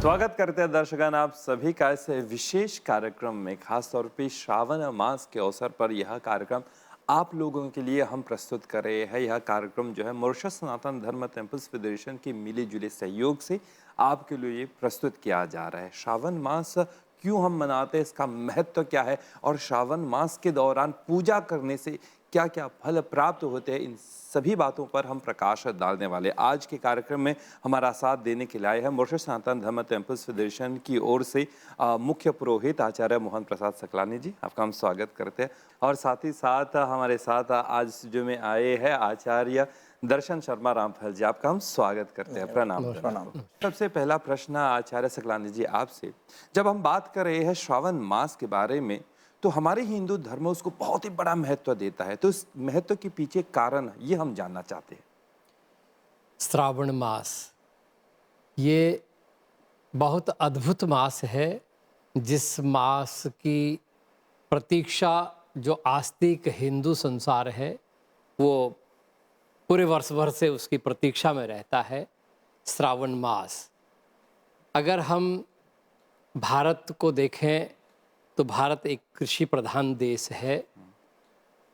स्वागत करते हैं दर्शकगण आप सभी का इस विशेष कार्यक्रम में। खास तौर पे श्रावण मास के अवसर पर यह कार्यक्रम आप लोगों के लिए हम प्रस्तुत कर रहे हैं। यह कार्यक्रम जो है मॉरिशस सनातन धर्म टेम्पल्स फेडरेशन के मिले जुले सहयोग से आपके लिए प्रस्तुत किया जा रहा है। श्रावण मास क्यों हम मनाते हैं, इसका महत्व क्या है और श्रावण मास के दौरान पूजा करने से क्या क्या फल प्राप्त होते हैं, इन सभी बातों पर हम प्रकाश डालने वाले। आज के कार्यक्रम में हमारा साथ देने के लिए आए हैं मॉरिशस सनातन धर्म टेम्पल्स फेडरेशन की ओर से मुख्य पुरोहित आचार्य मोहन प्रसाद सकलानी जी, आपका हम स्वागत करते हैं। और साथ ही साथ हमारे साथ आज जो में आए हैं आचार्य दर्शन शर्मा रामफल जी, आपका हम स्वागत करते हैं। प्रणाम। सबसे पहला प्रश्न आचार्य सकलानी जी आपसे, जब हम बात कर रहे हैं श्रावण मास के बारे में तो हमारे हिंदू धर्म उसको बहुत ही बड़ा महत्व देता है, तो इस महत्व के पीछे कारण ये हम जानना चाहते हैं। श्रावण मास ये बहुत अद्भुत मास है, जिस मास की प्रतीक्षा जो आस्तिक हिंदू संसार है वो पूरे वर्ष भर से उसकी प्रतीक्षा में रहता है। श्रावण मास, अगर हम भारत को देखें तो भारत एक कृषि प्रधान देश है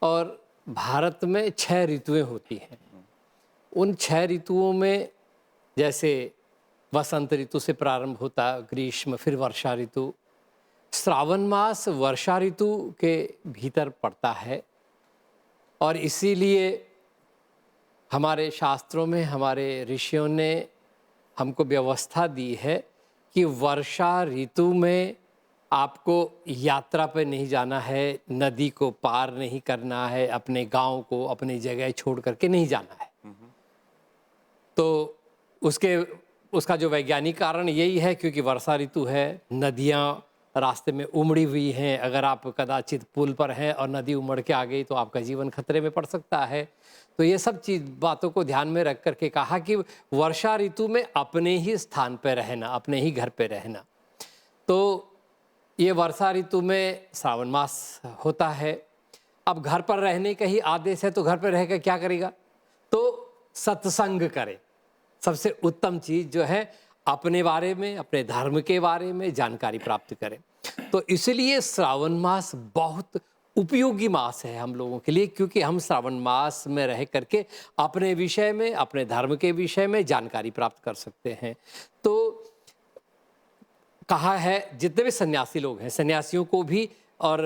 और भारत में 6 ऋतुएं होती हैं। उन 6 ऋतुओं में जैसे वसंत ऋतु से प्रारंभ होता, ग्रीष्म, फिर वर्षा ऋतु, श्रावण मास वर्षा ऋतु के भीतर पड़ता है। और इसीलिए हमारे शास्त्रों में हमारे ऋषियों ने हमको व्यवस्था दी है कि वर्षा ऋतु में आपको यात्रा पे नहीं जाना है, नदी को पार नहीं करना है, अपने गांव को अपनी जगह छोड़ करके नहीं जाना है। तो उसका जो वैज्ञानिक कारण यही है क्योंकि वर्षा ऋतु है, नदियां रास्ते में उमड़ी हुई हैं। अगर आप कदाचित पुल पर हैं और नदी उमड़ के आ गई तो आपका जीवन खतरे में पड़ सकता है। तो ये सब बातों को ध्यान में रख करके कहा कि वर्षा ऋतु में अपने ही स्थान पर रहना, अपने ही घर पे रहना। तो ये वर्षा ऋतु में श्रावण मास होता है। अब घर पर रहने का ही आदेश है तो घर पर रहकर क्या करेगा, तो सत्संग करे। सबसे उत्तम चीज़ जो है अपने बारे में, अपने धर्म के बारे में जानकारी प्राप्त करें। तो इसलिए श्रावण मास बहुत उपयोगी मास है हम लोगों के लिए, क्योंकि हम श्रावण मास में रह करके अपने विषय में, अपने धर्म के विषय में जानकारी प्राप्त कर सकते हैं। तो कहा है जितने भी सन्यासी लोग हैं, सन्यासियों को भी और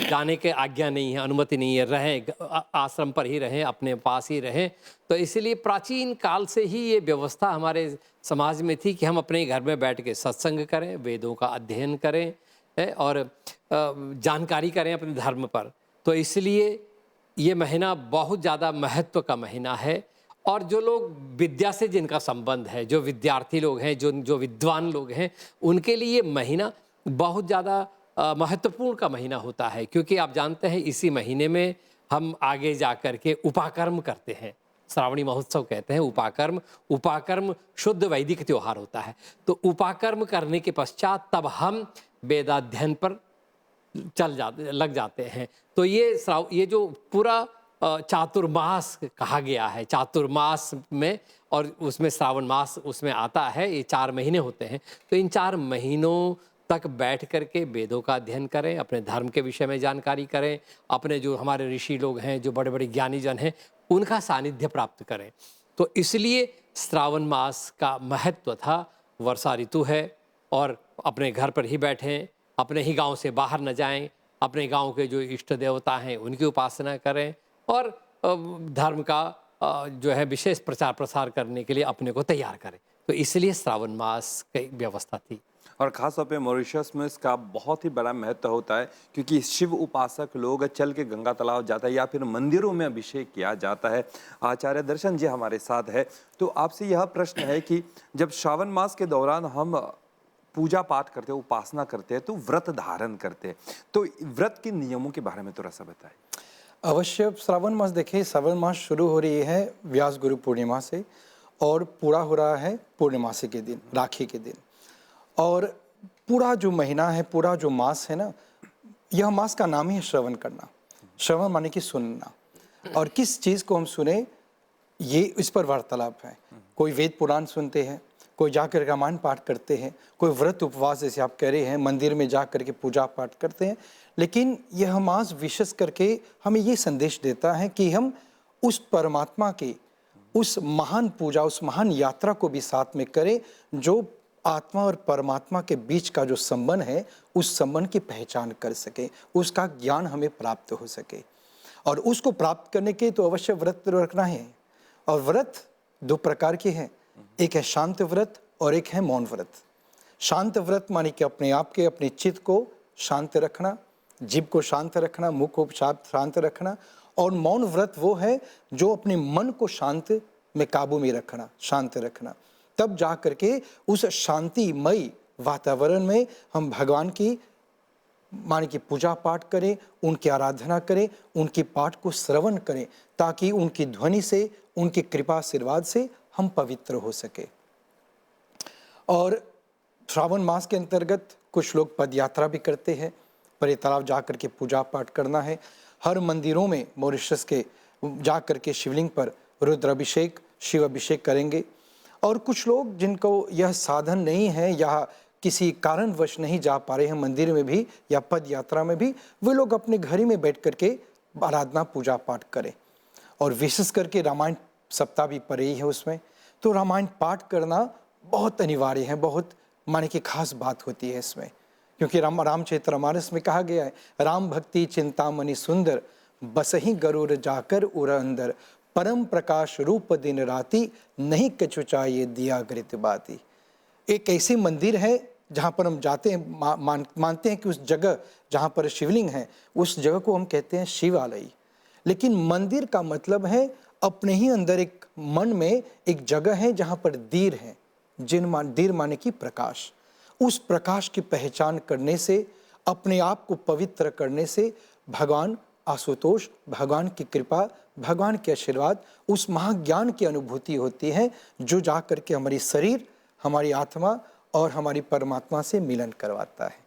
जाने के आज्ञा नहीं है, अनुमति नहीं है, रहें आश्रम पर ही रहें, अपने पास ही रहें। तो इसलिए प्राचीन काल से ही ये व्यवस्था हमारे समाज में थी कि हम अपने घर में बैठ के सत्संग करें, वेदों का अध्ययन करें और जानकारी करें अपने धर्म पर। तो इसलिए ये महीना बहुत ज़्यादा महत्व का महीना है। और जो लोग विद्या से जिनका संबंध है, जो विद्यार्थी लोग हैं, जो विद्वान लोग हैं, उनके लिए महीना बहुत ज़्यादा महत्वपूर्ण का महीना होता है। क्योंकि आप जानते हैं इसी महीने में हम आगे जा कर के उपाकर्म करते हैं। श्रावणी महोत्सव कहते हैं उपाकर्म। उपाकर्म शुद्ध वैदिक त्यौहार होता है। तो उपाकर्म करने के पश्चात तब हम वेदाध्ययन पर लग जाते हैं। तो ये जो पूरा चातुर्मास कहा गया है, चातुर्मास में, और उसमें श्रावण मास उसमें आता है। ये 4 महीने होते हैं। तो इन 4 महीनों तक बैठ करके वेदों का अध्ययन करें, अपने धर्म के विषय में जानकारी करें, अपने जो हमारे ऋषि लोग हैं, जो बड़े बड़े ज्ञानी जन हैं, उनका सानिध्य प्राप्त करें। तो इसलिए श्रावण मास का महत्व था। वर्षा ऋतु है और अपने घर पर ही बैठें, अपने ही गाँव से बाहर न जाएं, अपने गाँव के जो इष्ट देवता हैं उनकी उपासना करें और धर्म का जो है विशेष प्रचार प्रसार करने के लिए अपने को तैयार करें। तो इसलिए श्रावण मास की व्यवस्था थी। और ख़ास तौर पे मॉरिशस में इसका बहुत ही बड़ा महत्व होता है क्योंकि शिव उपासक लोग चल के गंगा तालाब जाता है या फिर मंदिरों में अभिषेक किया जाता है। आचार्य दर्शन जी हमारे साथ है, तो आपसे यह प्रश्न है कि जब श्रावण मास के दौरान हम पूजा पाठ करते हैं, उपासना करते हैं, तो व्रत धारण करते हैं, तो व्रत के नियमों के बारे में थोड़ा सा बताएं। अवश्य। श्रावण मास देखिए, श्रावण मास शुरू हो रही है व्यास गुरु पूर्णिमा से और पूरा हो रहा है पूर्णिमासी के दिन, राखी के दिन। और पूरा जो महीना है, पूरा जो मास है ना, यह मास का नाम ही है श्रवण करना। श्रवण माने कि सुनना, और किस चीज़ को हम सुने ये इस पर वार्तालाप है। कोई वेद पुराण सुनते हैं, कोई जाकर रामायण पाठ करते हैं, कोई व्रत उपवास जैसे आप कह रहे हैं मंदिर में जा कर के पूजा पाठ करते हैं। लेकिन यह मास विशेष करके हमें ये संदेश देता है कि हम उस परमात्मा के उस महान पूजा, उस महान यात्रा को भी साथ में करें, जो आत्मा और परमात्मा के बीच का जो संबंध है, उस संबंध की पहचान कर सके, उसका ज्ञान हमें प्राप्त हो सके। और उसको प्राप्त करने के तो अवश्य व्रत रखना है। और व्रत दो प्रकार के हैं, एक है शांत व्रत और एक है मौन व्रत। शांत व्रत माने कि अपने आप के, अपने चित्त को शांत रखना, जीभ को शांत रखना, मुख को शांत रखना। और मौन व्रत वो है जो अपने मन को शांत में काबू में रखना, शांत रखना। तब जा करके उस शांतिमय वातावरण में हम भगवान की माने कि पूजा पाठ करें, उनकी आराधना करें, उनकी पाठ को श्रवण करें, ताकि उनकी ध्वनि से, उनकी कृपा आशीर्वाद से हम पवित्र हो सके। और श्रावण मास के अंतर्गत कुछ लोग पद यात्रा भी करते हैं, परे तालाब जा कर के पूजा पाठ करना है। हर मंदिरों में मॉरिशस के जा कर के शिवलिंग पर रुद्राभिषेक, शिव अभिषेक करेंगे। और कुछ लोग जिनको यह साधन नहीं है या किसी कारणवश नहीं जा पा रहे हैं मंदिर में भी या पद यात्रा में भी, वे लोग अपने घर ही में बैठ करके आराधना पूजा पाठ करें। और विशेष करके रामायण सप्ताह भी पड़े ही है उसमें, तो रामायण पाठ करना बहुत अनिवार्य है, बहुत माने की खास बात होती है इसमें। क्योंकि रामचरितमानस में कहा गया है, राम भक्ति चिंतामणि सुंदर, बसही गरुड़ जाकर उर अंदर, परम प्रकाश रूप दिन राति, नहीं कछु चाहिए दिया घृत बाती। एक ऐसी मंदिर है जहाँ पर हम जाते हैं, मानते हैं कि उस जगह जहाँ पर शिवलिंग है, उस जगह को हम कहते हैं शिवालय। लेकिन मंदिर का मतलब है अपने ही अंदर एक मन में एक जगह है जहाँ पर दीर है, दीर माने की प्रकाश। उस प्रकाश की पहचान करने से, अपने आप को पवित्र करने से भगवान आशुतोष, भगवान की कृपा, भगवान के आशीर्वाद, उस महाज्ञान की अनुभूति होती है, जो जा कर के हमारी शरीर, हमारी आत्मा और हमारी परमात्मा से मिलन करवाता है।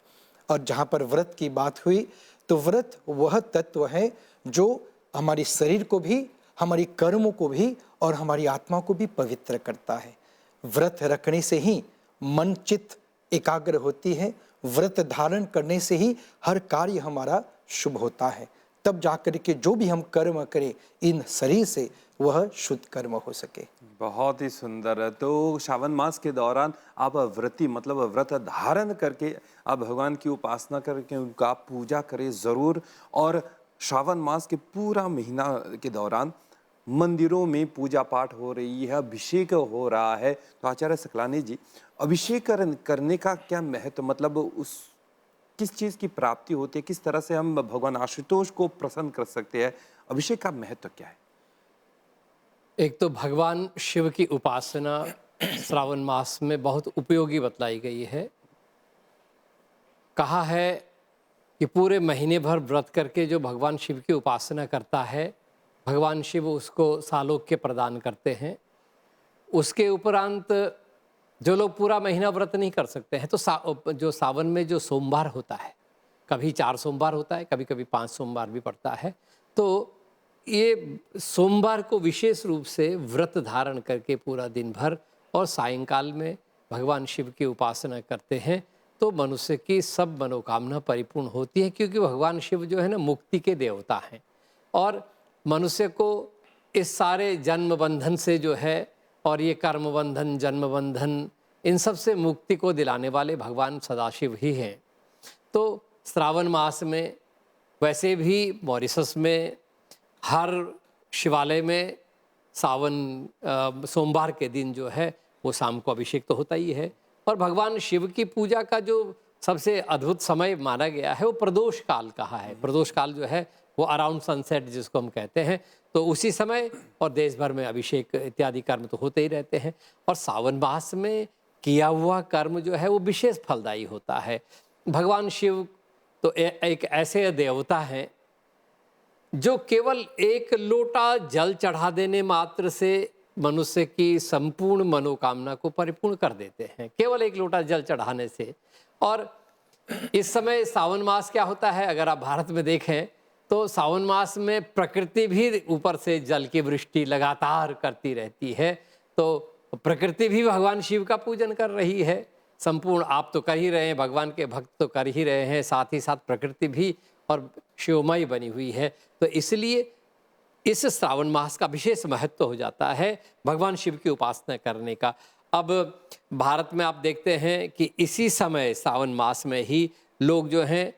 और जहाँ पर व्रत की बात हुई, तो व्रत वह तत्व है जो हमारी शरीर को भी, हमारी कर्मों को भी और हमारी आत्मा को भी पवित्र करता है। व्रत रखने से ही मन चित्त एकाग्र होती है, व्रत धारण करने से ही हर कार्य हमारा शुभ होता है। तब जाकर के जो भी हम कर्म करें इन शरीर से, वह शुद्ध कर्म हो सके। बहुत ही सुंदर। तो श्रावण मास के दौरान आप व्रती मतलब व्रत धारण करके आप भगवान की उपासना करके उनका पूजा करें ज़रूर। और श्रावण मास के पूरा महीना के दौरान मंदिरों में पूजा पाठ हो रही है, अभिषेक हो रहा है। तो आचार्य सकलानी जी, अभिषेक करने का क्या महत्व, मतलब उस किस चीज़ की प्राप्ति होती है, किस तरह से हम भगवान आशुतोष को प्रसन्न कर सकते हैं, अभिषेक का महत्व क्या है? एक तो भगवान शिव की उपासना श्रावण मास में बहुत उपयोगी बतलाई गई है। कहा है कि पूरे महीने भर व्रत करके जो भगवान शिव की उपासना करता है, भगवान शिव उसको सालोक्य प्रदान करते हैं। उसके उपरांत जो लोग पूरा महीना व्रत नहीं कर सकते हैं, तो जो सावन में जो सोमवार होता है, कभी 4 सोमवार होता है, कभी कभी 5 सोमवार भी पड़ता है, तो ये सोमवार को विशेष रूप से व्रत धारण करके पूरा दिन भर और सायंकाल में भगवान शिव की उपासना करते हैं, तो मनुष्य की सब मनोकामना परिपूर्ण होती है। क्योंकि भगवान शिव जो है ना, मुक्ति के देवता हैं, और मनुष्य को इस सारे जन्म बंधन से जो है, और ये कर्म बंधन, जन्म बंधन, इन सब से मुक्ति को दिलाने वाले भगवान सदाशिव ही हैं। तो श्रावण मास में वैसे भी मॉरिशस में हर शिवालय में सोमवार के दिन जो है वो शाम को अभिषेक तो होता ही है। और भगवान शिव की पूजा का जो सबसे अद्भुत समय माना गया है वो प्रदोष काल कहा है। प्रदोष काल जो है वो अराउंड सनसेट जिसको हम कहते हैं, तो उसी समय, और देश भर में अभिषेक इत्यादि कर्म तो होते ही रहते हैं। और सावन मास में किया हुआ कर्म जो है वो विशेष फलदायी होता है। भगवान शिव तो एक ऐसे देवता हैं जो केवल एक लोटा जल चढ़ा देने मात्र से मनुष्य की संपूर्ण मनोकामना को परिपूर्ण कर देते हैं, केवल एक लोटा जल चढ़ाने से। और इस समय सावन मास क्या होता है, अगर आप भारत में देखें तो सावन मास में प्रकृति भी ऊपर से जल की वृष्टि लगातार करती रहती है। तो प्रकृति भी भगवान शिव का पूजन कर रही है। संपूर्ण आप तो कर ही रहे हैं, भगवान के भक्त तो कर ही रहे हैं, साथ ही साथ प्रकृति भी और शिवमय बनी हुई है। तो इसलिए इस श्रावण मास का विशेष महत्व हो जाता है भगवान शिव की उपासना करने का। अब भारत में आप देखते हैं कि इसी समय श्रावण मास में ही लोग जो हैं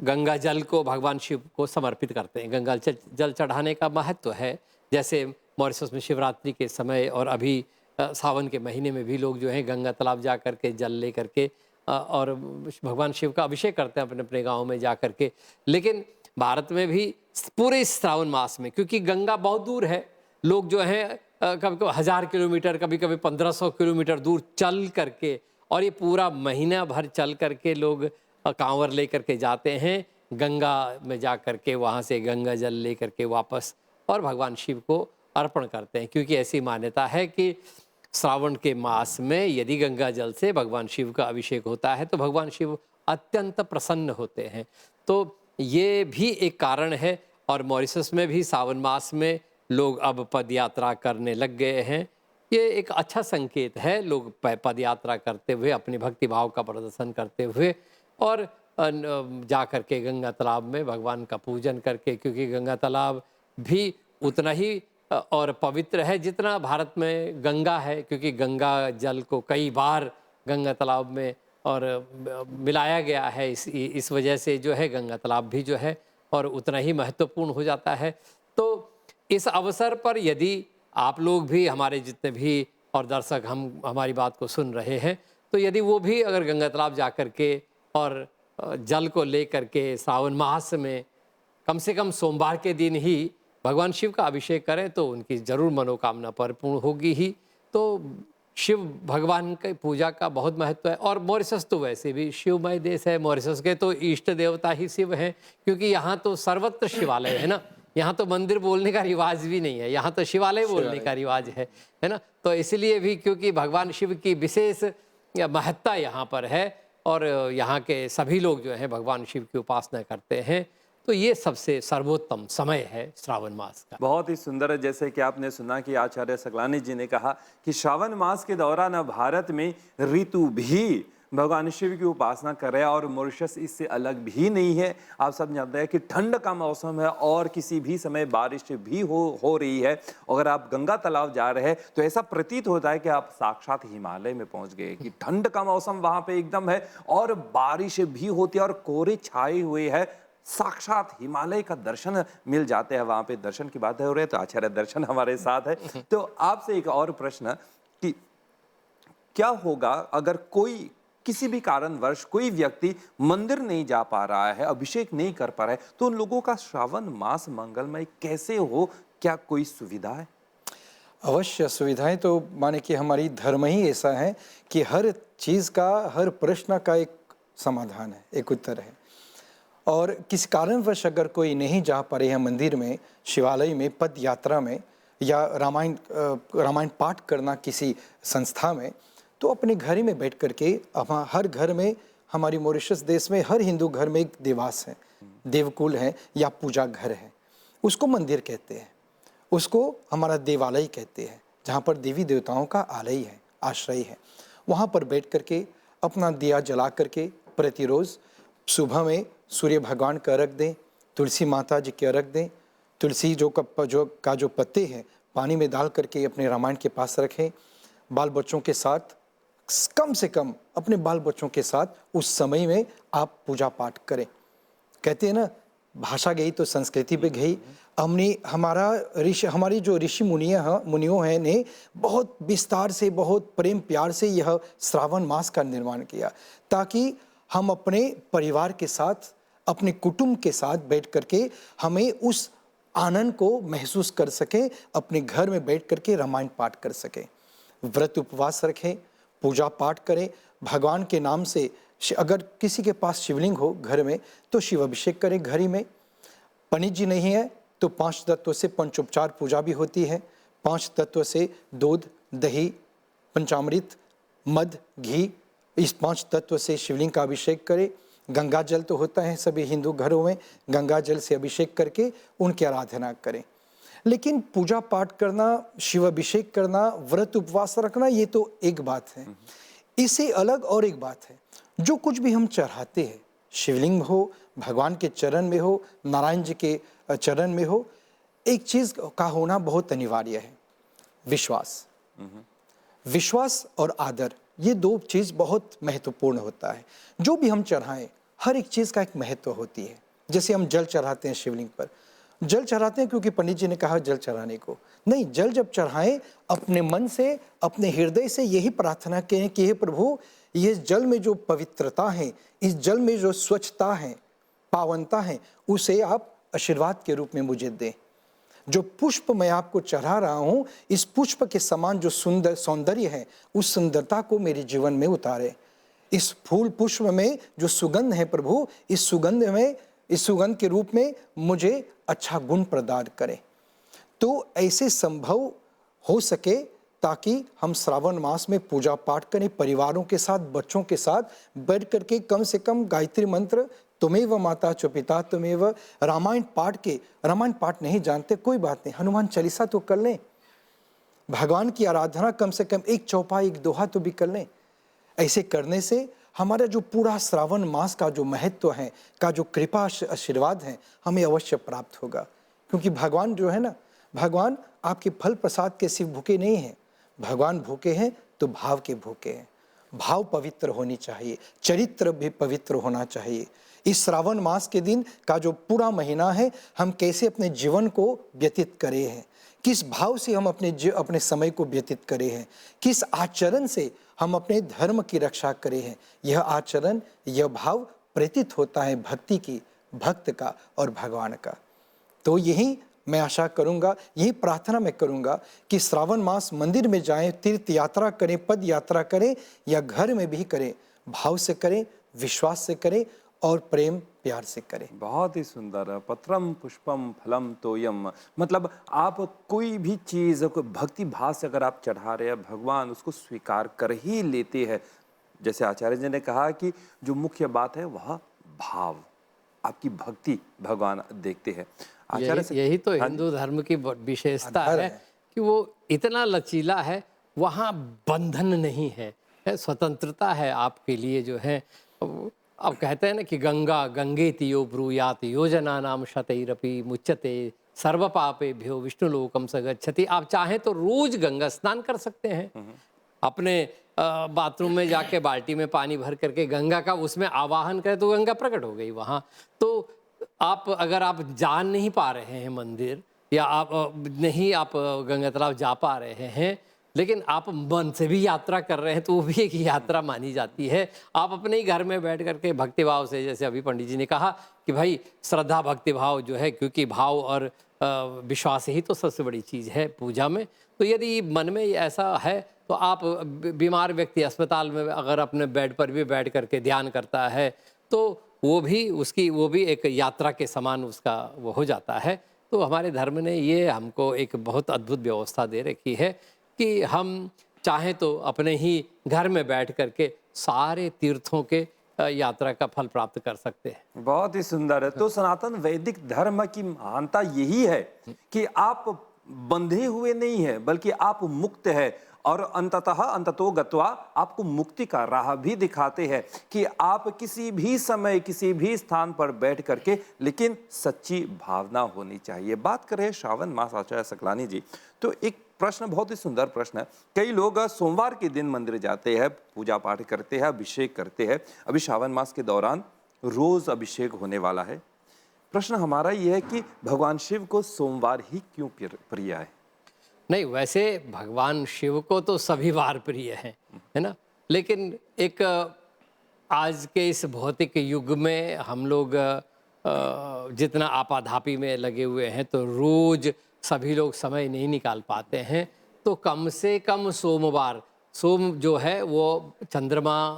गंगा जल को भगवान शिव को समर्पित करते हैं। गंगा जल चढ़ाने का महत्व है। जैसे मॉरिशस में शिवरात्रि के समय और अभी सावन के महीने में भी लोग जो हैं गंगा तालाब जा कर के जल ले करके और भगवान शिव का अभिषेक करते हैं अपने अपने गाँव में जा कर के। लेकिन भारत में भी पूरे श्रावण मास में, क्योंकि गंगा बहुत दूर है, लोग जो हैं कभी कभी 1000 किलोमीटर, कभी कभी 1500 किलोमीटर दूर चल करके, और ये पूरा महीना भर चल करके लोग कांवर ले करके जाते हैं गंगा में जा करके, वहाँ से गंगा जल ले करके वापस और भगवान शिव को अर्पण करते हैं। क्योंकि ऐसी मान्यता है कि श्रावण के मास में यदि गंगा जल से भगवान शिव का अभिषेक होता है तो भगवान शिव अत्यंत प्रसन्न होते हैं। तो ये भी एक कारण है। और मॉरिशस में भी सावन मास में लोग अब पद यात्रा करने लग गए हैं। ये एक अच्छा संकेत है, लोग पद यात्रा करते हुए अपनी भक्ति भाव का प्रदर्शन करते हुए और जा कर के गंगा तालाब में भगवान का पूजन करके, क्योंकि गंगा तालाब भी उतना ही और पवित्र है जितना भारत में गंगा है, क्योंकि गंगा जल को कई बार गंगा तालाब में और मिलाया गया है। इस वजह से जो है गंगा तालाब भी जो है और उतना ही महत्वपूर्ण हो जाता है। तो इस अवसर पर यदि आप लोग भी, हमारे जितने भी और दर्शक हमारी बात को सुन रहे हैं, तो यदि वो भी अगर गंगा तालाब जा कर के और जल को ले करके सावन मास में कम से कम सोमवार के दिन ही भगवान शिव का अभिषेक करें तो उनकी ज़रूर मनोकामना परिपूर्ण होगी ही। तो शिव भगवान की पूजा का बहुत महत्व है। और मॉरिशस तो वैसे भी शिवमय देश है। मॉरिशस के तो इष्ट देवता ही शिव हैं, क्योंकि यहाँ तो सर्वत्र शिवालय है ना। यहाँ तो मंदिर बोलने का रिवाज भी नहीं है, यहाँ तो शिवालय बोलने का रिवाज है ना। तो इसलिए भी क्योंकि भगवान शिव की विशेष महत्ता यहाँ पर है और यहाँ के सभी लोग जो हैं भगवान शिव की उपासना करते हैं, तो ये सबसे सर्वोत्तम समय है श्रावण मास का। बहुत ही सुंदर है। जैसे कि आपने सुना कि आचार्य सकलानी जी ने कहा कि श्रावण मास के दौरान भारत में ऋतु भी भगवान शिव की उपासना कर रहे हैं और मॉरिशस इससे अलग भी नहीं है। आप सब जानते हैं कि ठंड का मौसम है और किसी भी समय बारिश भी हो रही है। अगर आप गंगा तालाब जा रहे हैं तो ऐसा प्रतीत होता है कि आप साक्षात हिमालय में पहुंच गए, कि ठंड का मौसम वहां पे एकदम है और बारिश भी होती है और कोहरे छाए हुए है। साक्षात हिमालय का दर्शन मिल जाते हैं। वहां पे दर्शन की बात हो रही है तो आचार्य दर्शन हमारे साथ है। तो आपसे एक और प्रश्न कि क्या होगा अगर कोई किसी भी कारणवश कोई व्यक्ति मंदिर नहीं जा पा रहा है, अभिषेक नहीं कर पा रहा है, तो उन लोगों का श्रावण मास मंगलमय कैसे हो? क्या कोई सुविधा है? अवश्य सुविधाएं तो माने कि हमारी धर्म ही ऐसा है कि हर चीज़ का, हर प्रश्न का एक समाधान है, एक उत्तर है। और किसी कारणवश अगर कोई नहीं जा पा रहे हैं मंदिर में, शिवालय में, पद यात्रा में या रामायण पाठ करना किसी संस्था में, तो अपने घर ही में बैठ करके हर घर में, हमारी मॉरिशस देश में हर हिंदू घर में एक देवास है, देवकुल है या पूजा घर है। उसको मंदिर कहते हैं, उसको हमारा देवालय कहते हैं, जहाँ पर देवी देवताओं का आलय है, आश्रय है। वहाँ पर बैठ करके अपना दिया जला करके प्रतिरोज़ सुबह में सूर्य भगवान का अर्घ दें, तुलसी माता जी के अर्घ दें। तुलसी जो पत्ते हैं पानी में डाल करके अपने रामायण के पास रखें। बाल बच्चों के साथ, कम से कम अपने बाल बच्चों के साथ उस समय में आप पूजा पाठ करें। कहते हैं ना, भाषा गई तो संस्कृति पे गई। हमारी जो ऋषि मुनियों हैं ने बहुत विस्तार से, बहुत प्रेम प्यार से यह श्रावण मास का निर्माण किया, ताकि हम अपने परिवार के साथ, अपने कुटुंब के साथ बैठ करके हमें उस आनंद को महसूस कर सकें, अपने घर में बैठ करके रामायण पाठ कर सकें। व्रत उपवास रखें, पूजा पाठ करें, भगवान के नाम से। अगर किसी के पास शिवलिंग हो घर में तो शिव अभिषेक करें घर ही में। पंडित जी नहीं है तो 5 तत्वों से पंचोपचार पूजा भी होती है। 5 तत्व से दूध, दही, पंचामृत, मध, घी, इस 5 तत्व से शिवलिंग का अभिषेक करें। गंगा जल तो होता है सभी हिंदू घरों में, गंगा जल से अभिषेक करके उनकी आराधना करें। लेकिन पूजा पाठ करना, शिव अभिषेक करना, व्रत उपवास रखना, ये तो एक बात है। इससे अलग और एक बात है, जो कुछ भी हम चढ़ाते हैं, शिवलिंग में हो, भगवान के चरण में हो, नारायण जी के चरण में हो, एक चीज़ का होना बहुत अनिवार्य है, विश्वास। विश्वास और आदर, ये दो चीज़ बहुत महत्वपूर्ण होता है। जो भी हम चढ़ाएं, हर एक चीज़ का एक महत्व होती है। जैसे हम जल चढ़ाते हैं शिवलिंग पर, जल चढ़ाते हैं क्योंकि पंडित जी ने कहा जल चढ़ाने को। नहीं, जल जब चढ़ाएं, अपने मन से, अपने हृदय से यही प्रार्थना करें कि हे प्रभु, ये जल में जो पवित्रता है, इस जल में जो स्वच्छता है, पावनता है, उसे आप आशीर्वाद के रूप में मुझे दें। जो पुष्प मैं आपको चढ़ा रहा हूँ, इस पुष्प के समान जो सुंदर सौंदर्य है, उस सुंदरता को मेरे जीवन में उतारे। इस फूल पुष्प में जो सुगंध है प्रभु, इस सुगंध के रूप में मुझे अच्छा गुण प्रदान करें। तो ऐसे संभव हो सके ताकि हम श्रावण मास में पूजा पाठ करें, परिवारों के साथ, बच्चों के साथ बैठ करके कम से कम गायत्री मंत्र, तुमेव माता च पिता तुमेव, रामायण पाठ नहीं जानते कोई बात नहीं, हनुमान चालीसा तो कर लें, भगवान की आराधना कम से कम एक चौपाई, एक दोहा तो भी कर लें। ऐसे करने से हमारा जो पूरा श्रावण मास का जो महत्व है, का जो कृपा आशीर्वाद है, हमें अवश्य प्राप्त होगा। क्योंकि भगवान जो है ना, भगवान आपके फल प्रसाद के सिर्फ भूखे नहीं हैं, भगवान भूखे हैं तो भाव के भूखे हैं। भाव पवित्र होनी चाहिए, चरित्र भी पवित्र होना चाहिए। इस श्रावण मास के दिन का जो पूरा महीना है, हम कैसे अपने जीवन को व्यतीत करे हैं, किस भाव से हम अपने समय को व्यतीत करे हैं, किस आचरण से हम अपने धर्म की रक्षा करे हैं, यह आचरण, यह भाव प्रतीत होता है भक्ति की, भक्त का और भगवान का। तो यही मैं आशा करूंगा, यही प्रार्थना मैं करूंगा कि श्रावण मास मंदिर में जाएं, तीर्थ यात्रा करें, पद यात्रा करें या घर में भी करें, भाव से करें, विश्वास से करें और प्रेम प्यार से करें। बहुत ही सुंदर। पत्रम पुष्पम फलम तोयम, मतलब आप कोई भी चीज़ को भक्ति भाव से अगर आप चढ़ा रहे हैं, भगवान उसको स्वीकार कर ही लेते हैं। जैसे आचार्य जी ने कहा कि जो मुख्य बात है वह भाव, आपकी भक्ति भगवान देखते हैं। आचार्य से यही तो हिंदू धर्म की विशेषता है कि वो इतना लचीला है, वहाँ बंधन नहीं है, स्वतंत्रता है आपके लिए जो है। अब कहते हैं ना कि गंगा गंगेति यो ब्रूयात योजना नाम शतैरपि मुच्यते सर्व पापेभ्यो विष्णुलोकम स गच्छति। आप चाहें तो रोज गंगा स्नान कर सकते हैं, अपने बाथरूम में जाके बाल्टी में पानी भर करके गंगा का उसमें आवाहन करें तो गंगा प्रकट हो गई वहाँ। तो आप अगर आप जा नहीं पा रहे हैं मंदिर, या आप गंगा तालाब जा पा रहे हैं, लेकिन आप मन से भी यात्रा कर रहे हैं, तो वो भी एक यात्रा मानी जाती है। आप अपने ही घर में बैठ करके भक्तिभाव से, जैसे अभी पंडित जी ने कहा कि भाई श्रद्धा भक्तिभाव जो है, क्योंकि भाव और विश्वास ही तो सबसे बड़ी चीज़ है पूजा में। तो यदि मन में ऐसा है तो आप, बीमार व्यक्ति अस्पताल में अगर अपने बेड पर भी बैठ करके ध्यान करता है तो वो भी एक यात्रा के समान उसका वो हो जाता है। तो हमारे धर्म ने ये हमको एक बहुत अद्भुत व्यवस्था दे रखी है कि हम चाहें तो अपने ही घर में बैठ करके सारे तीर्थों के यात्रा का फल प्राप्त कर सकते हैं। बहुत ही सुंदर है। तो सनातन वैदिक धर्म की महानता यही है कि आप बंधे हुए नहीं है, बल्कि आप मुक्त है, और अंततो गत्वा आपको मुक्ति का राह भी दिखाते हैं कि आप किसी भी समय किसी भी स्थान पर बैठ करके, लेकिन सच्ची भावना होनी चाहिए। बात करें श्रावण मास, आचार्य सकलानी जी, तो एक प्रश्न, बहुत ही सुंदर प्रश्न है। कई लोग सोमवार के दिन मंदिर जाते हैं, पूजा पाठ करते हैं, अभिषेक करते हैं। अभी श्रावण मास के दौरान रोज अभिषेक होने वाला है। प्रश्न हमारा ये है कि भगवान शिव को सोमवार ही क्यों प्रिय है? नहीं, वैसे भगवान शिव को तो सभी वार प्रिय हैं, है ना। लेकिन एक आज के इस भौतिक युग में हम लोग जितना आपाधापी में लगे हुए हैं, तो रोज सभी लोग समय नहीं निकाल पाते हैं। तो कम से कम सोमवार, सोम जो है वो चंद्रमा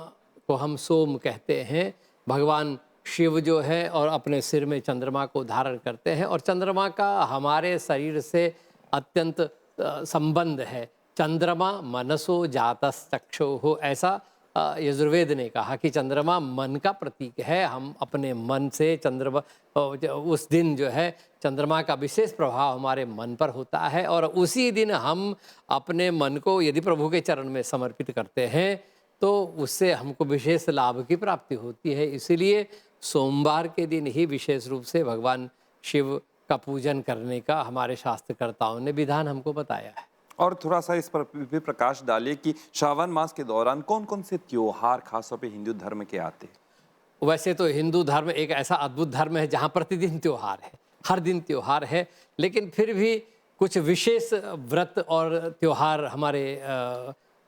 को हम सोम कहते हैं। भगवान शिव जो है और अपने सिर में चंद्रमा को धारण करते हैं, और चंद्रमा का हमारे शरीर से अत्यंत संबंध है। चंद्रमा मनसो जातश्चक्षुः, ऐसा यजुर्वेद ने कहा कि चंद्रमा मन का प्रतीक है। हम अपने मन से चंद्रमा उस दिन जो है चंद्रमा का विशेष प्रभाव हमारे मन पर होता है, और उसी दिन हम अपने मन को यदि प्रभु के चरण में समर्पित करते हैं तो उससे हमको विशेष लाभ की प्राप्ति होती है। इसीलिए सोमवार के दिन ही विशेष रूप से भगवान शिव का पूजन करने का हमारे शास्त्रकर्ताओं ने विधान हमको बताया है। और थोड़ा सा इस पर भी प्रकाश डालिए कि श्रावण मास के दौरान कौन कौन से त्योहार खासतौर पे हिंदू धर्म के आते हैं? वैसे तो हिंदू धर्म एक ऐसा अद्भुत धर्म है जहाँ प्रतिदिन त्योहार है, हर दिन त्योहार है, लेकिन फिर भी कुछ विशेष व्रत और त्योहार हमारे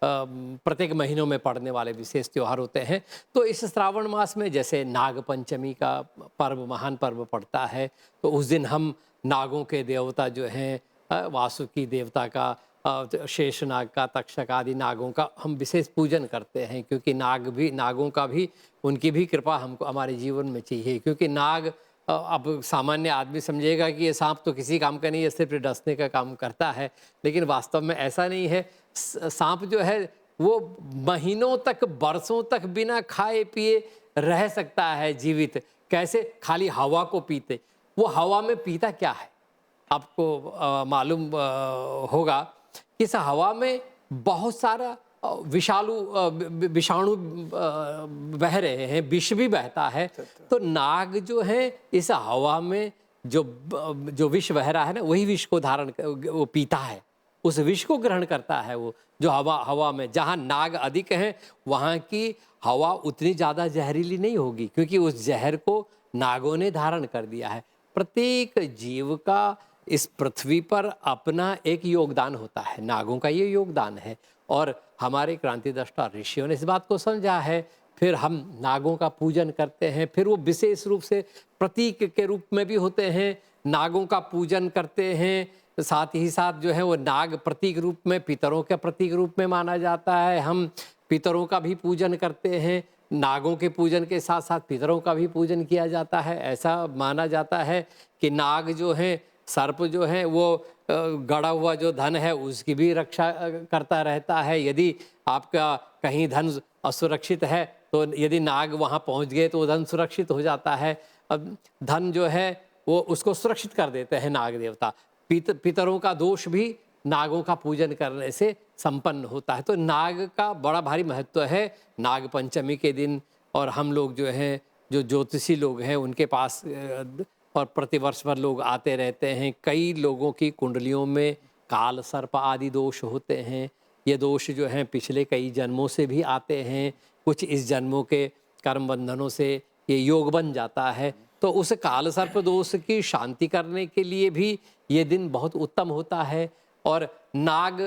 प्रत्येक महीनों में पड़ने वाले विशेष त्योहार होते हैं। तो इस श्रावण मास में जैसे नाग पंचमी का पर्व, महान पर्व पड़ता है, तो उस दिन हम नागों के देवता जो हैं वासुकी देवता का, शेषनाग का, तक्षक आदि नागों का हम विशेष पूजन करते हैं, क्योंकि नागों का भी, उनकी भी कृपा हमको हमारे जीवन में चाहिए। क्योंकि नाग, अब सामान्य आदमी समझेगा कि ये सांप तो किसी काम का नहीं है, सिर्फ डसने का काम करता है, लेकिन वास्तव में ऐसा नहीं है। सांप जो है वो महीनों तक, बरसों तक बिना खाए पिए रह सकता है जीवित। कैसे? खाली हवा को पीते। वो हवा में पीता क्या है आपको मालूम होगा कि इस हवा में बहुत सारा विषाणु बह रहे हैं, विष भी बहता है। तो नाग जो है इस हवा में जो विष बह रहा है ना, वही विष को वो पीता है, उस विष को ग्रहण करता है। वो जो हवा में जहाँ नाग अधिक हैं वहाँ की हवा उतनी ज़्यादा जहरीली नहीं होगी, क्योंकि उस जहर को नागों ने धारण कर दिया है। प्रत्येक जीव का इस पृथ्वी पर अपना एक योगदान होता है, नागों का ये योगदान है, और हमारे क्रांतिदृष्टा ऋषियों ने इस बात को समझा है। फिर हम नागों का पूजन करते हैं। फिर वो विशेष रूप से प्रतीक के रूप में भी होते हैं, नागों का पूजन करते हैं। साथ ही साथ जो है वो नाग प्रतीक रूप में, पितरों के प्रतीक रूप में माना जाता है। हम पितरों का भी पूजन करते हैं, नागों के पूजन के साथ साथ पितरों का भी पूजन किया जाता है। ऐसा माना जाता है कि नाग जो है, सर्प जो है, वो गड़ा हुआ जो धन है उसकी भी रक्षा करता रहता है। यदि आपका कहीं धन असुरक्षित है तो यदि नाग वहाँ पहुँच गए तो धन सुरक्षित हो जाता है। अब धन जो है वो उसको सुरक्षित कर देते हैं नाग देवता। पितरों का दोष भी नागों का पूजन करने से संपन्न होता है। तो नाग का बड़ा भारी महत्व है नाग पंचमी के दिन। और हम लोग जो हैं, जो ज्योतिषी लोग हैं, उनके पास और प्रतिवर्ष भर लोग आते रहते हैं। कई लोगों की कुंडलियों में काल सर्प आदि दोष होते हैं। ये दोष जो हैं पिछले कई जन्मों से भी आते हैं, कुछ इस जन्मों के कर्म बंधनों से ये योग बन जाता है। तो उस काल सर्प दोष की शांति करने के लिए भी ये दिन बहुत उत्तम होता है। और नाग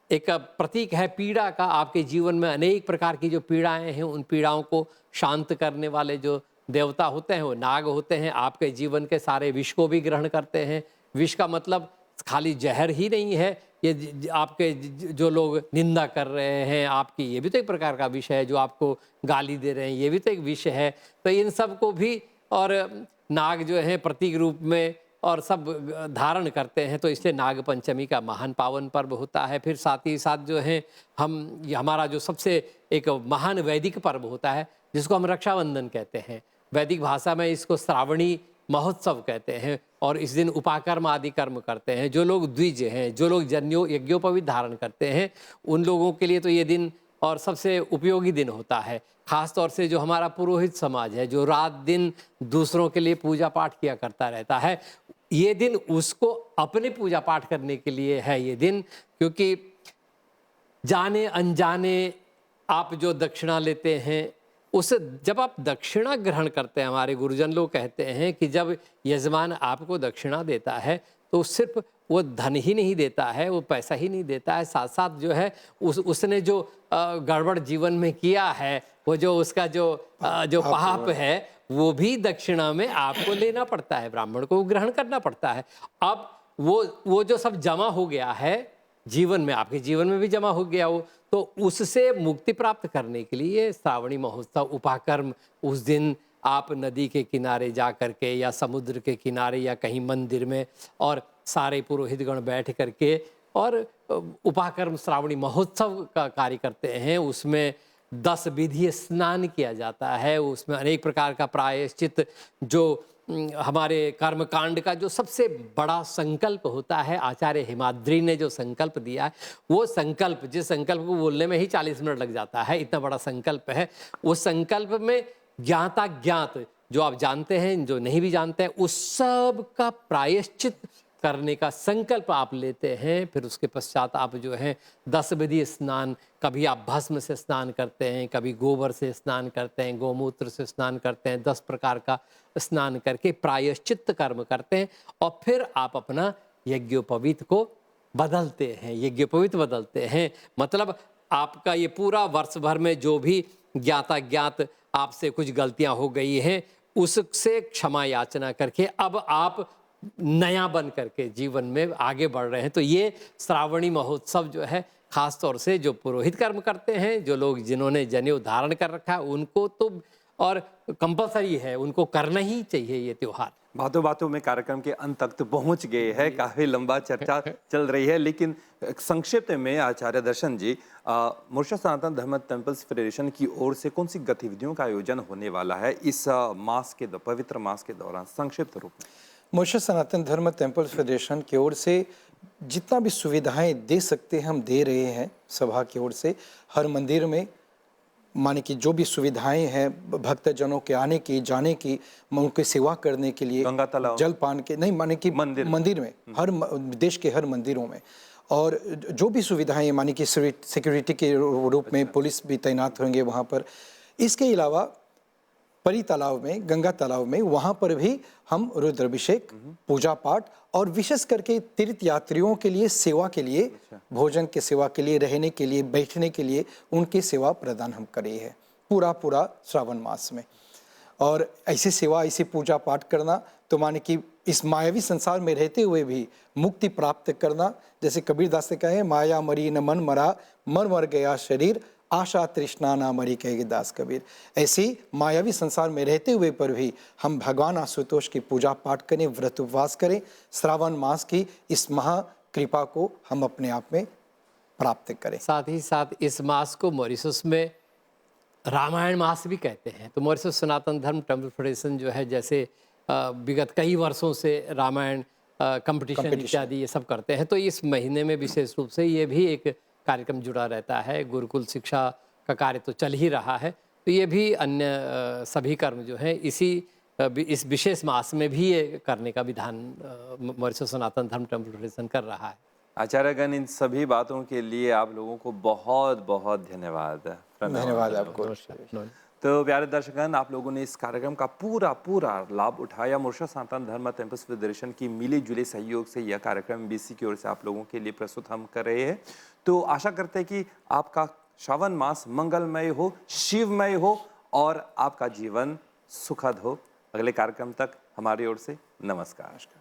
एक प्रतीक है पीड़ा का। आपके जीवन में अनेक प्रकार की जो पीड़ाएं हैं, उन पीड़ाओं को शांत करने वाले जो देवता होते हैं वो नाग होते हैं। आपके जीवन के सारे विष को भी ग्रहण करते हैं। विष का मतलब खाली जहर ही नहीं है, ये आपके जो लोग निंदा कर रहे हैं आपकी, ये भी तो एक प्रकार का विष है। जो आपको गाली दे रहे हैं, ये भी तो एक विष है। तो इन सब को भी और नाग जो है प्रतीक रूप में और सब धारण करते हैं। तो इसलिए नाग पंचमी का महान पावन पर्व होता है। फिर साथ ही साथ जो है हमारा जो सबसे एक महान वैदिक पर्व होता है, जिसको हम रक्षाबंधन कहते हैं। वैदिक भाषा में इसको श्रावणी महोत्सव कहते हैं। और इस दिन उपाकर्म आदि कर्म करते हैं। जो लोग द्विज हैं, जो लोग यज्ञोपवीत धारण करते हैं, उन लोगों के लिए तो ये दिन और सबसे उपयोगी दिन होता है। खास तौर से जो हमारा पुरोहित समाज है, जो रात दिन दूसरों के लिए पूजा पाठ किया करता रहता है, ये दिन उसको अपने पूजा पाठ करने के लिए है ये दिन। क्योंकि जाने अनजाने आप जो दक्षिणा लेते हैं, उस जब आप दक्षिणा ग्रहण करते हैं, हमारे गुरुजन लोग कहते हैं कि जब यजमान आपको दक्षिणा देता है तो सिर्फ वो धन ही नहीं देता है, वो पैसा ही नहीं देता है, साथ साथ जो है उसने जो गड़बड़ जीवन में किया है, वो जो उसका जो पाप है, वो भी दक्षिणा में आपको लेना पड़ता है, ब्राह्मण को ग्रहण करना पड़ता है। अब वो जो सब जमा हो गया है जीवन में, आपके जीवन में भी जमा हो गया हो, तो उससे मुक्ति प्राप्त करने के लिए श्रावणी महोत्सव उपाकर्म, उस दिन आप नदी के किनारे जा करके या समुद्र के किनारे या कहीं मंदिर में और सारे पुरोहितगण बैठ करके और उपाकर्म श्रावणी महोत्सव का कार्य करते हैं। उसमें 10 विधि स्नान किया जाता है। उसमें अनेक प्रकार का प्रायश्चित जो हमारे कर्मकांड का जो सबसे बड़ा संकल्प होता है, आचार्य हिमाद्री ने जो संकल्प दिया है, वो संकल्प, जिस संकल्प को बोलने में ही 40 मिनट लग जाता है, इतना बड़ा संकल्प है। उस संकल्प में ज्ञाता ज्ञात, जो आप जानते हैं, जो नहीं भी जानते हैं, उस सब का प्रायश्चित करने का संकल्प आप लेते हैं। फिर उसके पश्चात आप जो है 10 विधि स्नान, कभी आप भस्म से स्नान करते हैं, कभी गोबर से स्नान करते हैं, गोमूत्र से स्नान करते हैं, 10 प्रकार का स्नान करके प्रायश्चित कर्म करते हैं। और फिर आप अपना यज्ञोपवीत को बदलते हैं, यज्ञोपवीत बदलते हैं। मतलब आपका ये पूरा वर्ष भर में जो भी ज्ञाता ज्ञात आपसे कुछ गलतियां हो गई हैं, उससे क्षमा याचना करके अब आप नया बन करके जीवन में आगे बढ़ रहे हैं। तो ये श्रावणी महोत्सव जो है, खास तौर से जो पुरोहित कर्म करते हैं, जो लोग जिन्होंने जनेऊ धारण कर रखा है, उनको तो और कंपलसरी है, उनको करना ही चाहिए ये त्योहार। बातों बातों में कार्यक्रम के अंत तक तो पहुंच गए हैं, काफी लंबा चर्चा चल रही है, लेकिन संक्षिप्त में आचार्य दर्शन जी, मॉरिशस सनातन धर्म टेम्पल्स फेडरेशन की ओर से कौन सी गतिविधियों का आयोजन होने वाला है इस मास के पवित्र मास के दौरान, संक्षिप्त रूप में? मॉरिशस सनातन धर्म टेम्पल्स फेडरेशन की ओर से जितना भी सुविधाएं दे सकते हैं हम दे रहे हैं। सभा की ओर से हर मंदिर में माने कि जो भी सुविधाएं हैं भक्तजनों के आने की, जाने की, उनकी सेवा करने के लिए, गंगा तालाब, जलपान के नहीं, माने कि मंदिर में, हर देश के हर मंदिरों में, और जो भी सुविधाएं माने कि सिक्योरिटी के रूप में पुलिस भी तैनात होंगे वहाँ पर। इसके अलावा परी तालाब में, गंगा तालाब में, वहाँ पर भी हम रुद्राभिषेक, पूजा पाठ और विशेष करके तीर्थ यात्रियों के लिए सेवा के लिए, भोजन के सेवा के लिए, रहने के लिए, बैठने के लिए उनकी सेवा प्रदान हम करे हैं पूरा श्रावण मास में। और ऐसी सेवा, ऐसी पूजा पाठ करना तो माने कि इस मायावी संसार में रहते हुए भी मुक्ति प्राप्त करना। जैसे कबीरदास ने कहे, माया मरी न मन मरा, मर गया शरीर, आशा तृष्णा ना मरी, कहेगी दास कबीर। ऐसी मायावी संसार में रहते हुए पर भी हम भगवान आशुतोष की पूजा पाठ करें, व्रत उपवास करें, श्रावण मास की इस महा कृपा को हम अपने आप में प्राप्त करें। साथ ही साथ इस मास को मॉरिशस में रामायण मास भी कहते हैं। तो मॉरिशस सनातन धर्म टेम्पल फेडरेशन जो है, जैसे विगत कई वर्षों से रामायण कंपटीशन इत्यादि ये सब करते हैं, तो इस महीने में विशेष रूप से ये भी एक कार्यक्रम जुड़ा रहता है। गुरुकुल शिक्षा का कार्य तो चल ही रहा है, तो ये भी अन्य सभी कर्म जो है इस विशेष मास में भी ये करने का विधान मॉरिशस सनातन धर्म टेम्पल फेडरेशन कर रहा है। आचार्यगण, इन सभी बातों के लिए आप लोगों को बहुत बहुत धन्यवाद। धन्यवाद आपको। तो प्यारे दर्शकगण, आप लोगों ने इस कार्यक्रम का पूरा लाभ उठाया। मॉरिशस सनातन धर्म टेम्पल्स फेडरेशन की मिली जुले सहयोग से यह कार्यक्रम बीसी की ओर से आप लोगों के लिए प्रस्तुत हम कर रहे हैं। तो आशा करते हैं कि आपका श्रावण मास मंगलमय हो, शिवमय हो और आपका जीवन सुखद हो। अगले कार्यक्रम तक हमारी ओर से नमस्कार।